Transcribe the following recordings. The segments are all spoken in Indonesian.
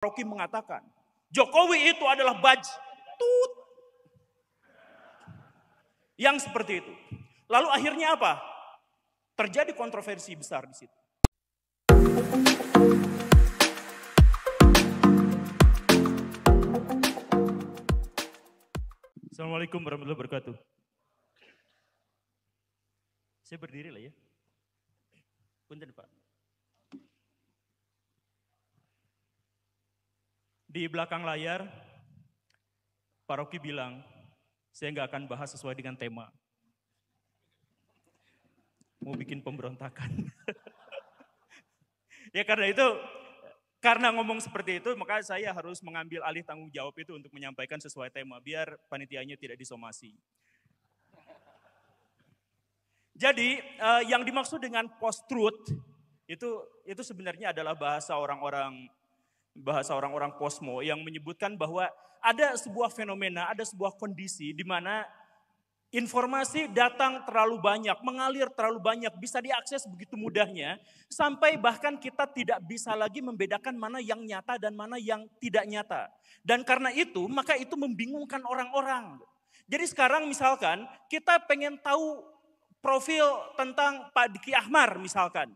Rocky mengatakan, Jokowi itu adalah tut. Yang seperti itu. Lalu akhirnya apa? Terjadi kontroversi besar di situ. Assalamualaikum warahmatullahi wabarakatuh. Saya berdiri lah ya. Punten Pak. Di belakang layar, Pak Rocky bilang, saya nggak akan bahas sesuai dengan tema. Mau bikin pemberontakan. Ya karena ngomong seperti itu, maka saya harus mengambil alih tanggung jawab itu untuk menyampaikan sesuai tema, biar panitianya tidak disomasi. Jadi yang dimaksud dengan post-truth itu sebenarnya adalah bahasa orang-orang posmo yang menyebutkan bahwa ada sebuah fenomena, ada sebuah kondisi di mana informasi datang terlalu banyak, mengalir terlalu banyak, bisa diakses begitu mudahnya, sampai bahkan kita tidak bisa lagi membedakan mana yang nyata dan mana yang tidak nyata. Dan karena itu, maka itu membingungkan orang-orang. Jadi sekarang misalkan kita pengen tahu profil tentang Pak Diki Ahmar misalkan.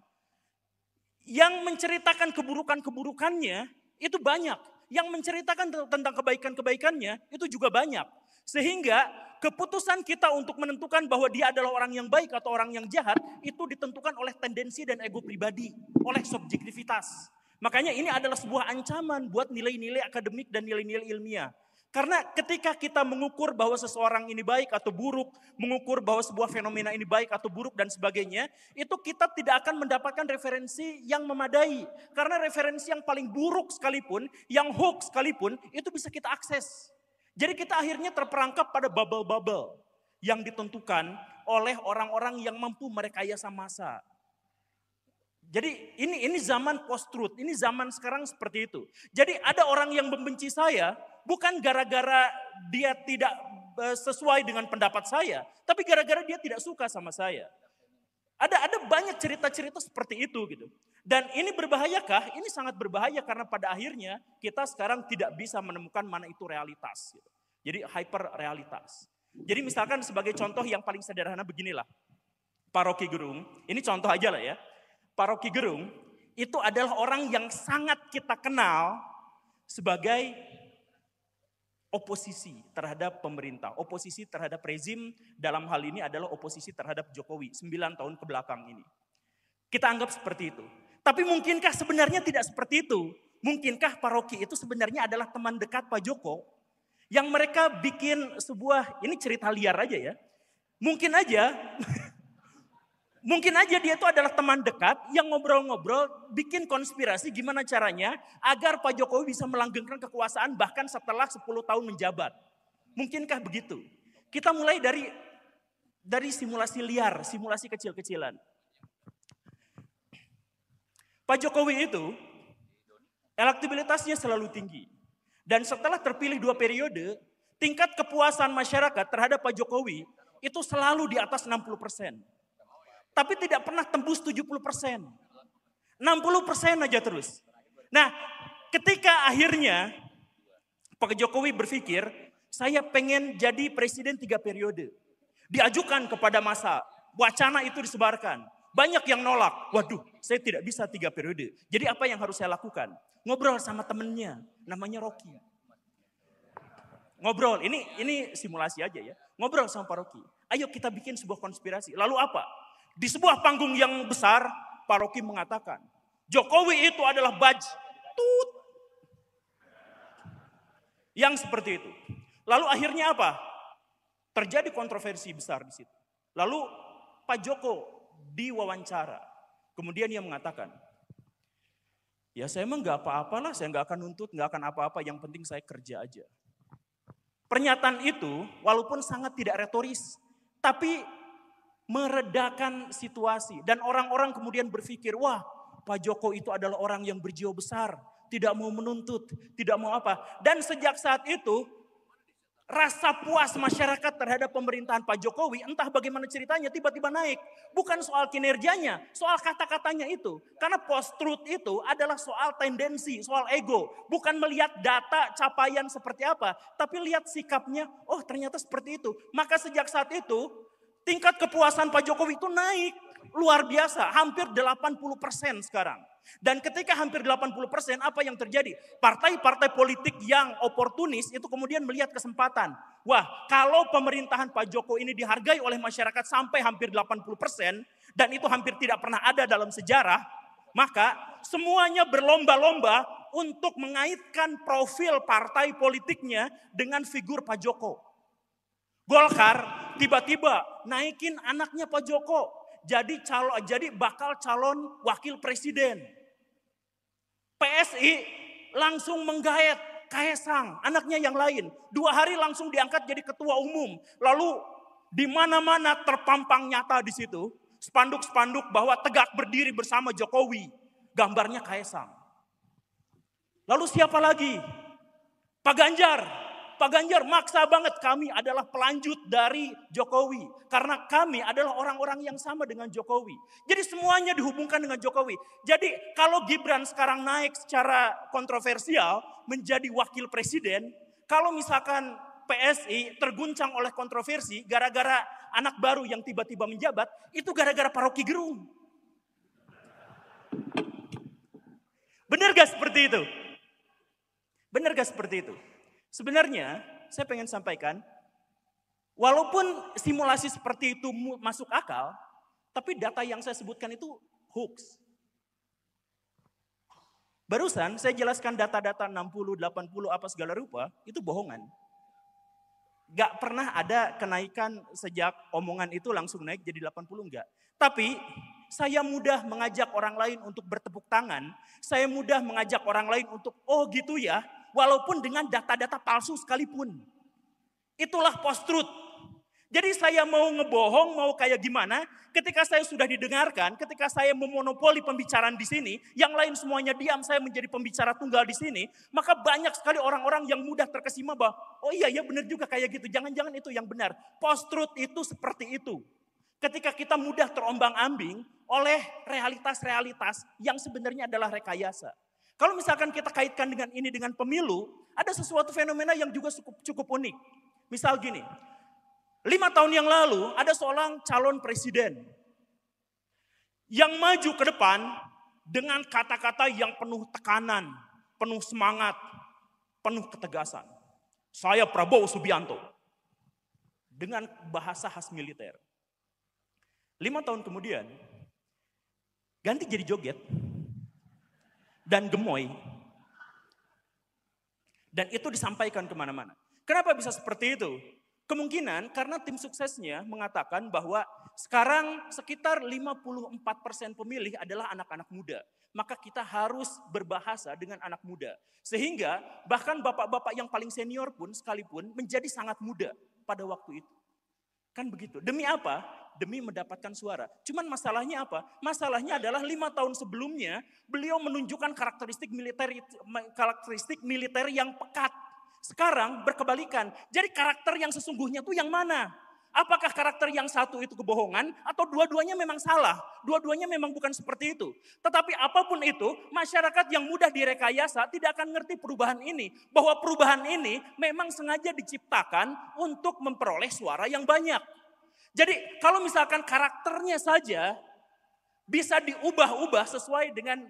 Yang menceritakan keburukan-keburukannya itu banyak. Yang menceritakan tentang kebaikan-kebaikannya itu juga banyak. Sehingga keputusan kita untuk menentukan bahwa dia adalah orang yang baik atau orang yang jahat itu ditentukan oleh tendensi dan ego pribadi, oleh subjektivitas. Makanya ini adalah sebuah ancaman buat nilai-nilai akademik dan nilai-nilai ilmiah. Karena ketika kita mengukur bahwa seseorang ini baik atau buruk, mengukur bahwa sebuah fenomena ini baik atau buruk dan sebagainya, itu kita tidak akan mendapatkan referensi yang memadai. Karena referensi yang paling buruk sekalipun, yang hoax sekalipun, itu bisa kita akses. Jadi kita akhirnya terperangkap pada bubble-bubble yang ditentukan oleh orang-orang yang mampu merekayasa massa. Jadi ini zaman post-truth, ini zaman sekarang seperti itu. Jadi ada orang yang membenci saya, bukan gara-gara dia tidak sesuai dengan pendapat saya, tapi gara-gara dia tidak suka sama saya. Ada banyak cerita-cerita seperti itu gitu. Dan ini berbahayakah? Ini sangat berbahaya karena pada akhirnya kita sekarang tidak bisa menemukan mana itu realitas. Gitu. Jadi hyper realitas. Jadi misalkan sebagai contoh yang paling sederhana beginilah. Pak Rocky Gerung, ini contoh aja lah ya. Pak Rocky Gerung itu adalah orang yang sangat kita kenal sebagai oposisi terhadap pemerintah. Oposisi terhadap rezim dalam hal ini adalah oposisi terhadap Jokowi 9 tahun ke belakang ini. Kita anggap seperti itu. Tapi mungkinkah sebenarnya tidak seperti itu? Mungkinkah Pak Rocky itu sebenarnya adalah teman dekat Pak Joko? Yang mereka bikin sebuah, ini cerita liar aja ya. Mungkin aja dia itu adalah teman dekat yang ngobrol-ngobrol, bikin konspirasi gimana caranya agar Pak Jokowi bisa melanggengkan kekuasaan bahkan setelah 10 tahun menjabat. Mungkinkah begitu? Kita mulai dari simulasi liar, simulasi kecil-kecilan. Pak Jokowi itu elektabilitasnya selalu tinggi. Dan setelah terpilih 2 periode, tingkat kepuasan masyarakat terhadap Pak Jokowi itu selalu di atas 60%. Tapi tidak pernah tembus 70%. 60% aja terus. Nah, ketika akhirnya Pak Jokowi berpikir, saya pengen jadi presiden 3 periode. Diajukan kepada massa, wacana itu disebarkan. Banyak yang nolak, waduh saya tidak bisa 3 periode. Jadi apa yang harus saya lakukan? Ngobrol sama temennya, namanya Rocky. Ngobrol, ini simulasi aja ya. Ngobrol sama Pak Rocky. Ayo kita bikin sebuah konspirasi. Lalu apa? Di sebuah panggung yang besar, Pak Rocky mengatakan, Jokowi itu adalah tut. Yang seperti itu. Lalu akhirnya apa? Terjadi kontroversi besar di situ. Lalu Pak Joko diwawancara. Kemudian dia mengatakan, ya saya emang gak apa-apalah, saya gak akan nuntut, gak akan apa-apa, yang penting saya kerja aja. Pernyataan itu walaupun sangat tidak retoris, tapi meredakan situasi. Dan orang-orang kemudian berpikir, wah Pak Joko itu adalah orang yang berjiwa besar. Tidak mau menuntut, tidak mau apa. Dan sejak saat itu, Rasa puas masyarakat terhadap pemerintahan Pak Jokowi, entah bagaimana ceritanya, tiba-tiba naik. Bukan soal kinerjanya, soal kata-katanya itu. Karena post-truth itu adalah soal tendensi, soal ego. Bukan melihat data capaian seperti apa, tapi lihat sikapnya, oh ternyata seperti itu. Maka sejak saat itu, tingkat kepuasan Pak Jokowi itu naik. Luar biasa, hampir 80% sekarang. Dan ketika hampir 80%, apa yang terjadi? Partai-partai politik yang oportunis itu kemudian melihat kesempatan. Wah, kalau pemerintahan Pak Jokowi ini dihargai oleh masyarakat sampai hampir 80%, dan itu hampir tidak pernah ada dalam sejarah, maka semuanya berlomba-lomba untuk mengaitkan profil partai politiknya dengan figur Pak Joko. Golkar tiba-tiba naikin anaknya Pak Joko jadi bakal calon wakil presiden. PSI langsung menggait Kaesang, anaknya yang lain. 2 hari langsung diangkat jadi ketua umum. Lalu di mana-mana terpampang nyata di situ spanduk-spanduk bahwa tegak berdiri bersama Jokowi. Gambarnya Kaesang. Lalu siapa lagi? Pak Ganjar. Pak Ganjar maksa banget, kami adalah pelanjut dari Jokowi. Karena kami adalah orang-orang yang sama dengan Jokowi. Jadi semuanya dihubungkan dengan Jokowi. Jadi kalau Gibran sekarang naik secara kontroversial menjadi wakil presiden. Kalau misalkan PSI terguncang oleh kontroversi gara-gara anak baru yang tiba-tiba menjabat. Itu gara-gara Pak Rocky Gerung. Benar gak seperti itu? Benar gak seperti itu? Sebenarnya saya pengen sampaikan, walaupun simulasi seperti itu masuk akal, tapi data yang saya sebutkan itu hoax. Barusan saya jelaskan data-data 60, 80 apa segala rupa, itu bohongan. Gak pernah ada kenaikan sejak omongan itu langsung naik jadi 80, enggak. Tapi saya mudah mengajak orang lain untuk bertepuk tangan, saya mudah mengajak orang lain untuk, oh gitu ya, walaupun dengan data-data palsu sekalipun. Itulah post-truth. Jadi saya mau ngebohong, mau kayak gimana, ketika saya sudah didengarkan, ketika saya memonopoli pembicaraan di sini, yang lain semuanya diam, saya menjadi pembicara tunggal di sini, maka banyak sekali orang-orang yang mudah terkesima bahwa, oh iya ya benar juga kayak gitu, jangan-jangan itu yang benar. Post-truth itu seperti itu. Ketika kita mudah terombang-ambing oleh realitas-realitas yang sebenarnya adalah rekayasa. Kalau misalkan kita kaitkan dengan ini dengan pemilu, ada sesuatu fenomena yang juga cukup unik. Misal gini, 5 tahun yang lalu ada seorang calon presiden yang maju ke depan dengan kata-kata yang penuh tekanan, penuh semangat, penuh ketegasan. Saya Prabowo Subianto. Dengan bahasa khas militer. 5 tahun kemudian, ganti jadi joget. Dan gemoy. Dan itu disampaikan kemana-mana. Kenapa bisa seperti itu? Kemungkinan karena tim suksesnya mengatakan bahwa sekarang sekitar 54% pemilih adalah anak-anak muda. Maka kita harus berbahasa dengan anak muda. Sehingga bahkan bapak-bapak yang paling senior pun sekalipun menjadi sangat muda pada waktu itu. Kan begitu. Demi apa? Demi mendapatkan suara. Cuman masalahnya apa? Masalahnya adalah 5 tahun sebelumnya beliau menunjukkan karakteristik militer yang pekat. Sekarang berkebalikan. Jadi karakter yang sesungguhnya itu yang mana? Apakah karakter yang satu itu kebohongan atau dua-duanya memang salah? Dua-duanya memang bukan seperti itu. Tetapi apapun itu, masyarakat yang mudah direkayasa tidak akan ngerti perubahan ini. Bahwa perubahan ini memang sengaja diciptakan untuk memperoleh suara yang banyak. Jadi kalau misalkan karakternya saja bisa diubah-ubah sesuai dengan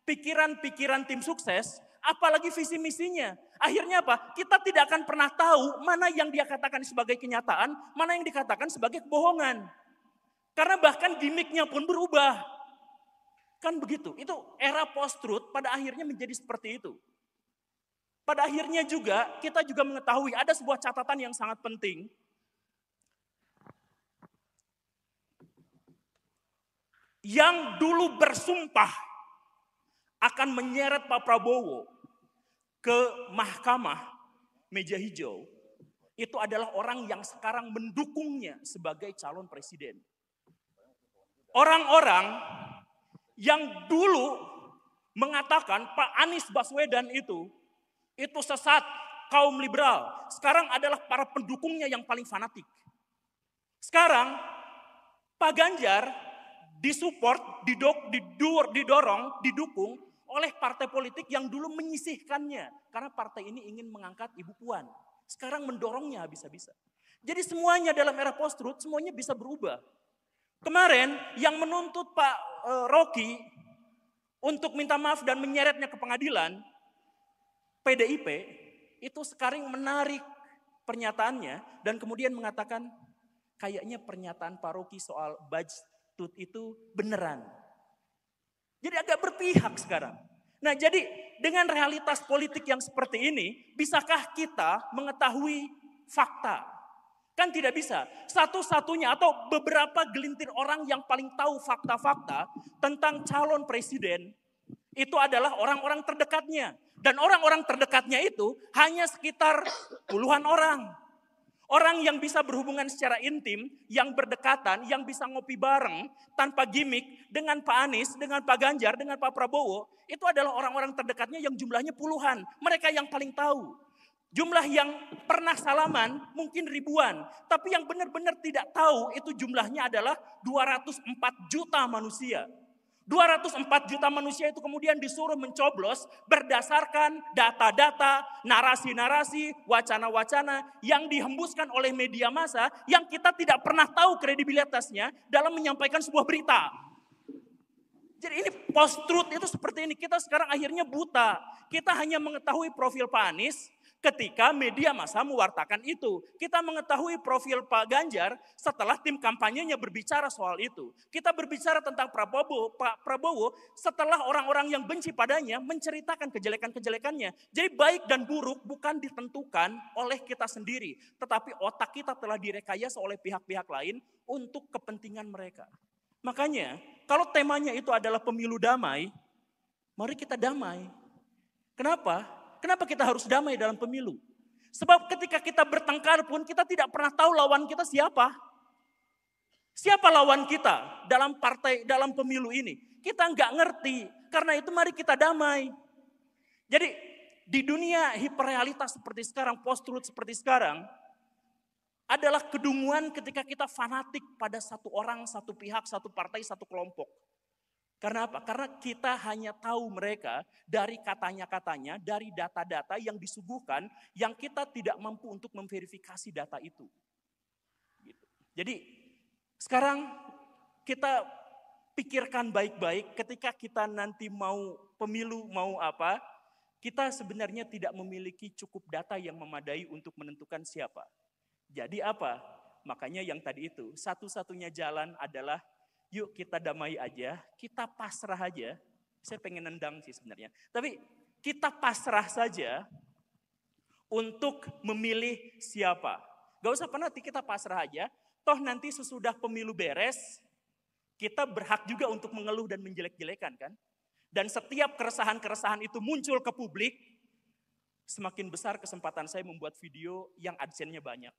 pikiran-pikiran tim sukses, apalagi visi misinya. Akhirnya apa? Kita tidak akan pernah tahu mana yang dia katakan sebagai kenyataan, mana yang dikatakan sebagai kebohongan. Karena bahkan gimmicknya pun berubah. Kan begitu. Itu era post-truth pada akhirnya menjadi seperti itu. Pada akhirnya juga kita juga mengetahui ada sebuah catatan yang sangat penting. Yang dulu bersumpah akan menyeret Pak Prabowo ke mahkamah meja hijau, itu adalah orang yang sekarang mendukungnya sebagai calon presiden. Orang-orang yang dulu mengatakan Pak Anies Baswedan itu sesat kaum liberal. Sekarang adalah para pendukungnya yang paling fanatik. Sekarang Pak Ganjar disupport, didorong, didukung oleh partai politik yang dulu menyisihkannya. Karena partai ini ingin mengangkat Ibu Puan. Sekarang mendorongnya habis-habisan. Jadi semuanya dalam era post-truth, semuanya bisa berubah. Kemarin yang menuntut Pak Rocky untuk minta maaf dan menyeretnya ke pengadilan, PDIP, itu sekarang menarik pernyataannya dan kemudian mengatakan, kayaknya pernyataan Pak Rocky soal Bajtut itu beneran. Jadi agak berpihak sekarang. Nah jadi dengan realitas politik yang seperti ini, bisakah kita mengetahui fakta? Kan tidak bisa. Satu-satunya atau beberapa gelintir orang yang paling tahu fakta-fakta tentang calon presiden, itu adalah orang-orang terdekatnya. Dan orang-orang terdekatnya itu hanya sekitar puluhan orang. Orang yang bisa berhubungan secara intim, yang berdekatan, yang bisa ngopi bareng tanpa gimmick dengan Pak Anies, dengan Pak Ganjar, dengan Pak Prabowo, itu adalah orang-orang terdekatnya yang jumlahnya puluhan. Mereka yang paling tahu. Jumlah yang pernah salaman mungkin ribuan, tapi yang benar-benar tidak tahu itu jumlahnya adalah 204 juta manusia. 204 juta manusia itu kemudian disuruh mencoblos berdasarkan data-data, narasi-narasi, wacana-wacana yang dihembuskan oleh media massa yang kita tidak pernah tahu kredibilitasnya dalam menyampaikan sebuah berita. Jadi ini post-truth itu seperti ini, kita sekarang akhirnya buta. Kita hanya mengetahui profil Pak Anies ketika media massa mewartakan itu. Kita mengetahui profil Pak Ganjar setelah tim kampanyenya berbicara soal itu. Kita berbicara tentang Pak Prabowo setelah orang-orang yang benci padanya menceritakan kejelekan-kejelekannya. Jadi baik dan buruk bukan ditentukan oleh kita sendiri, tetapi otak kita telah direkayasa oleh pihak-pihak lain untuk kepentingan mereka. Makanya kalau temanya itu adalah pemilu damai, mari kita damai. Kenapa? Kenapa kita harus damai dalam pemilu? Sebab ketika kita bertengkar pun kita tidak pernah tahu lawan kita siapa. Siapa lawan kita dalam dalam pemilu ini? Kita nggak ngerti. Karena itu mari kita damai. Jadi di dunia hiperrealitas seperti sekarang, post-truth seperti sekarang, adalah kedunguan ketika kita fanatik pada satu orang, satu pihak, satu partai, satu kelompok. Karena apa? Karena kita hanya tahu mereka dari katanya-katanya, dari data-data yang disuguhkan, yang kita tidak mampu untuk memverifikasi data itu. Gitu. Jadi sekarang kita pikirkan baik-baik ketika kita nanti mau pemilu, mau apa, kita sebenarnya tidak memiliki cukup data yang memadai untuk menentukan siapa. Jadi apa? Makanya yang tadi itu, satu-satunya jalan adalah yuk kita damai aja, kita pasrah aja. Saya pengen nendang sih sebenarnya. Tapi kita pasrah saja untuk memilih siapa. Gak usah nanti kita pasrah aja. Toh nanti sesudah pemilu beres, kita berhak juga untuk mengeluh dan menjelek-jelekan kan. Dan setiap keresahan-keresahan itu muncul ke publik, semakin besar kesempatan saya membuat video yang AdSense-nya banyak.